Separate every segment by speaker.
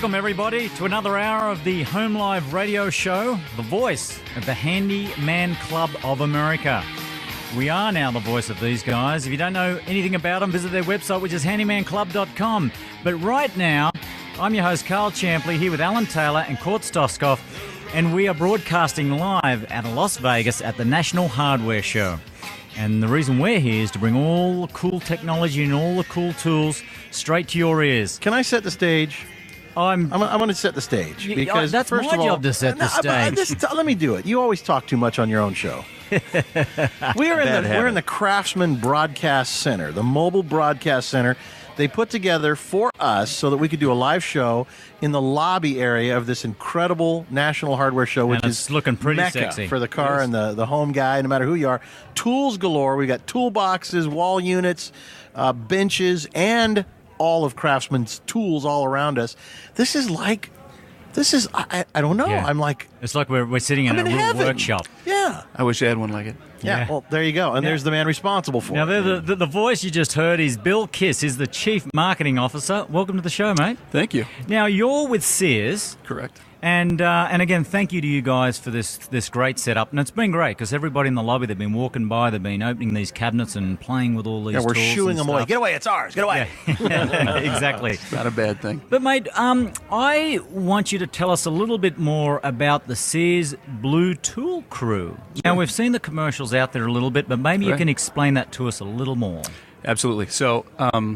Speaker 1: Welcome, everybody, to another hour of the Home Live radio show, the voice of the Handyman Club of America. We are now the voice of these guys. If you don't know anything about them, visit their website, which is handymanclub.com. But right now, I'm your host, Carl Champley, here with Alan Taylor and Court Stoskopf, and we are broadcasting live out of Las Vegas at the National Hardware Show. And the reason we're here is to bring all the cool technology and all the cool tools straight to your ears.
Speaker 2: Can I set the stage? I'm going to set the stage. Because
Speaker 1: that's
Speaker 2: first
Speaker 1: my
Speaker 2: of all,
Speaker 1: job to set the stage.
Speaker 2: Let me do it. You always talk too much on your own show. We're in the Craftsman Broadcast Center, the mobile broadcast center. They put together for us so that we could do a live show in the lobby area of this incredible National Hardware Show, which is
Speaker 1: looking pretty
Speaker 2: Mecca
Speaker 1: sexy
Speaker 2: for the car and the home guy, no matter who you are. Tools galore. We got toolboxes, wall units, benches, and all of Craftsman's tools all around us. This is I don't know.
Speaker 1: Yeah.
Speaker 2: I'm like,
Speaker 1: it's like we're sitting in a real
Speaker 2: heaven.
Speaker 1: workshop.
Speaker 2: Yeah.
Speaker 3: I wish I had one like it.
Speaker 2: Yeah. Well, there you go. And there's the man responsible for
Speaker 1: Now,
Speaker 2: it.
Speaker 1: the voice you just heard is Bill Kiss. He's the Chief Marketing Officer. Welcome to the show, mate.
Speaker 3: Thank you.
Speaker 1: Now, you're with Sears.
Speaker 3: Correct.
Speaker 1: And again, thank you to you guys for this great setup. And it's been great because everybody in the lobby, they've been walking by, they've been opening these cabinets and playing with all these tools.
Speaker 2: We're shooing them away. Get away, it's ours. Get away.
Speaker 1: Yeah. Exactly.
Speaker 3: It's not a bad thing.
Speaker 1: But, mate, I want you to tell us a little bit more about the Sears Blue Tool Crew. Now, we've seen the commercials out there a little bit, but maybe you can explain that to us a little more.
Speaker 3: Absolutely. So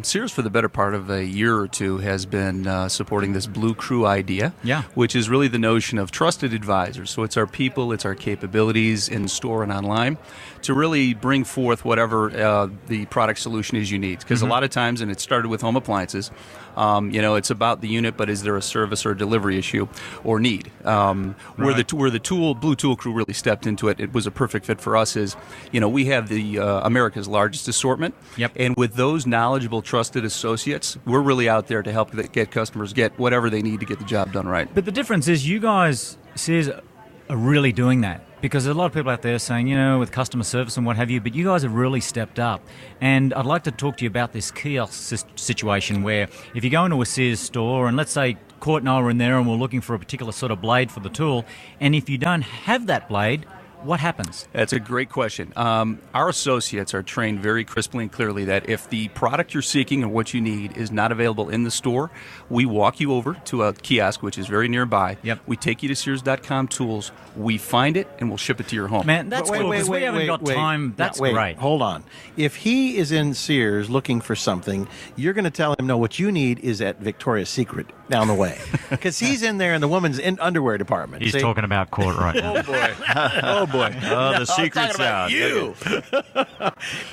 Speaker 3: Sears, for the better part of a year or two, has been supporting this Blue Crew idea, which is really the notion of trusted advisors. So it's our people, it's our capabilities in store and online to really bring forth whatever the product solution is you need. Because a lot of times, and it started with home appliances, it's about the unit, but is there a service or a delivery issue or need? Where the Blue Tool Crew really stepped into it, it was a perfect fit for us. Is we have the America's largest assortment.
Speaker 1: Yep.
Speaker 3: And with those knowledgeable, trusted associates, we're really out there to help get customers get whatever they need to get the job done right.
Speaker 1: But the difference is you guys, Sears, are really doing that. Because there's a lot of people out there saying, with customer service and what have you, but you guys have really stepped up. And I'd like to talk to you about this kiosk situation where if you go into a Sears store and let's say Court and I were in there and we're looking for a particular sort of blade for the tool, and if you don't have that blade, what happens?
Speaker 3: That's a great question. Our associates are trained very crisply and clearly that if the product you're seeking and what you need is not available in the store, we walk you over to a kiosk, which is very nearby.
Speaker 1: Yep.
Speaker 3: We take you to Sears.com tools, we find it, and we'll ship it to your home.
Speaker 1: Man, that's cool because we haven't got time. That's great.
Speaker 2: Hold on. If he is in Sears looking for something, you're going to tell him, no, what you need is at Victoria's Secret down the way. Because he's in there in the women's underwear department.
Speaker 1: He's talking about Court right now.
Speaker 2: Oh, boy. Oh, boy.
Speaker 4: Oh, the secret's out.
Speaker 2: You.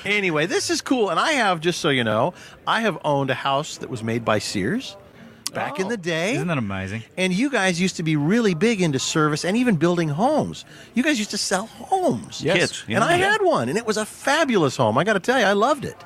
Speaker 2: Anyway, this is cool. And I have, just so you know, I have owned a house that was made by Sears back in the day.
Speaker 1: Isn't that amazing?
Speaker 2: And you guys used to be really big into service and even building homes. You guys used to sell homes.
Speaker 3: Yes.
Speaker 4: Kits,
Speaker 2: And I had one, and it was a fabulous home. I got to tell you, I loved it.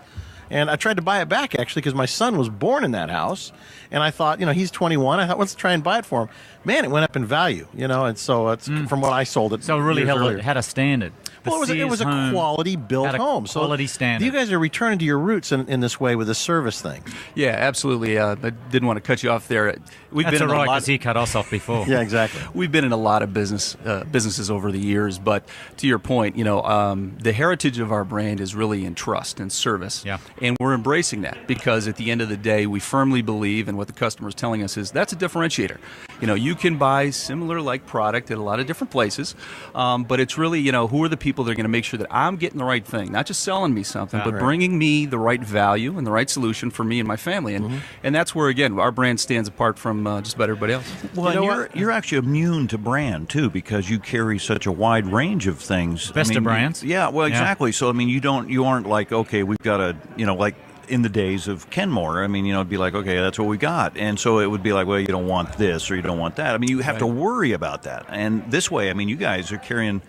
Speaker 2: And I tried to buy it back, actually, because my son was born in that house. And I thought, he's 21. I thought, let's try and buy it for him. Man, it went up in value, and so it's from what I sold it.
Speaker 1: So it really
Speaker 2: earlier.
Speaker 1: had a standard.
Speaker 2: Well, it was a quality built home.
Speaker 1: Quality standard.
Speaker 2: You guys are returning to your roots in this way with the service thing.
Speaker 3: Yeah, absolutely. I didn't want to cut you off there.
Speaker 1: That's all right, because he cut us off before.
Speaker 2: Yeah, exactly.
Speaker 3: We've been in a lot of businesses over the years, but to your point, the heritage of our brand is really in trust and service.
Speaker 1: Yeah.
Speaker 3: And we're embracing that because at the end of the day, we firmly believe, and what the customer is telling us is that's a differentiator. You can buy similar like product at a lot of different places, but it's really, who are the people that are going to make sure that I'm getting the right thing, not just selling me something, but bringing me the right value and the right solution for me and my family. And that's where, again, our brand stands apart from just about everybody else.
Speaker 4: Well, you're actually immune to brand, too, because you carry such a wide range of things.
Speaker 1: Best of brands.
Speaker 4: Yeah, well, exactly. So, you aren't like, okay, we've got a, like in the days of Kenmore, it'd be like, okay, that's what we got. And so it would be like, well, you don't want this or you don't want that. You have to worry about that. And this way, you guys are carrying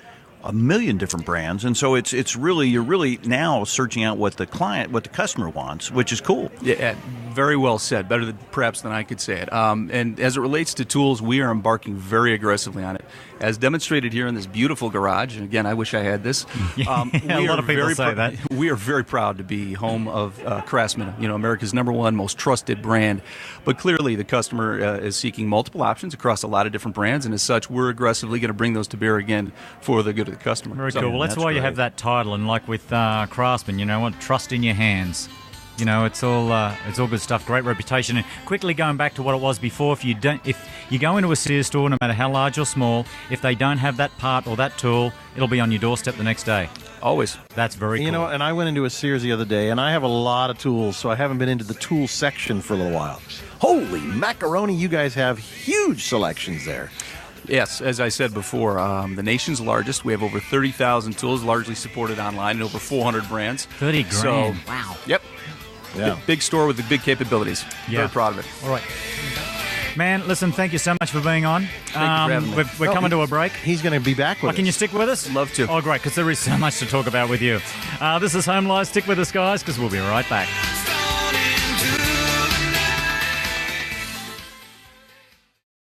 Speaker 4: a million different brands, and so it's really, you're really now searching out what the customer wants, which is cool.
Speaker 3: Yeah, very well said. Better perhaps than I could say it. And as it relates to tools, we are embarking very aggressively on it, as demonstrated here in this beautiful garage. And again, I wish I had this.
Speaker 1: A lot of people say that.
Speaker 3: We are very proud to be home of Craftsman, America's #1 most trusted brand. But clearly, the customer is seeking multiple options across a lot of different brands, and as such, we're aggressivly going to bring those to bear again for the good of the customer.
Speaker 1: Very cool. Well, that's why you have that title, and like with Craftsman, trust in your hands. It's all good stuff. Great reputation. And quickly going back to what it was before, if you go into a Sears store, no matter how large or small, if they don't have that part or that tool, it'll be on your doorstep the next day.
Speaker 3: Always.
Speaker 1: That's very cool.
Speaker 2: And I went into a Sears the other day, and I have a lot of tools, so I haven't been into the tool section for a little while. Holy macaroni, you guys have huge selections there.
Speaker 3: Yes, as I said before, the nation's largest. We have over 30,000 tools, largely supported online, and over 400 brands.
Speaker 1: 30 grand.
Speaker 3: So,
Speaker 1: wow.
Speaker 3: Yep.
Speaker 2: Yeah.
Speaker 3: Big store with the big capabilities.
Speaker 1: Yeah.
Speaker 3: Very proud of it.
Speaker 1: All right. Man, listen, thank you so much for being on.
Speaker 3: Thank you for having me.
Speaker 1: We're coming to a break.
Speaker 2: He's going to be back with us.
Speaker 1: Can you stick with us?
Speaker 3: Love to.
Speaker 1: Oh, great, because there is so much to talk about with you. This is Home Live. Stick with us, guys, because we'll be right back.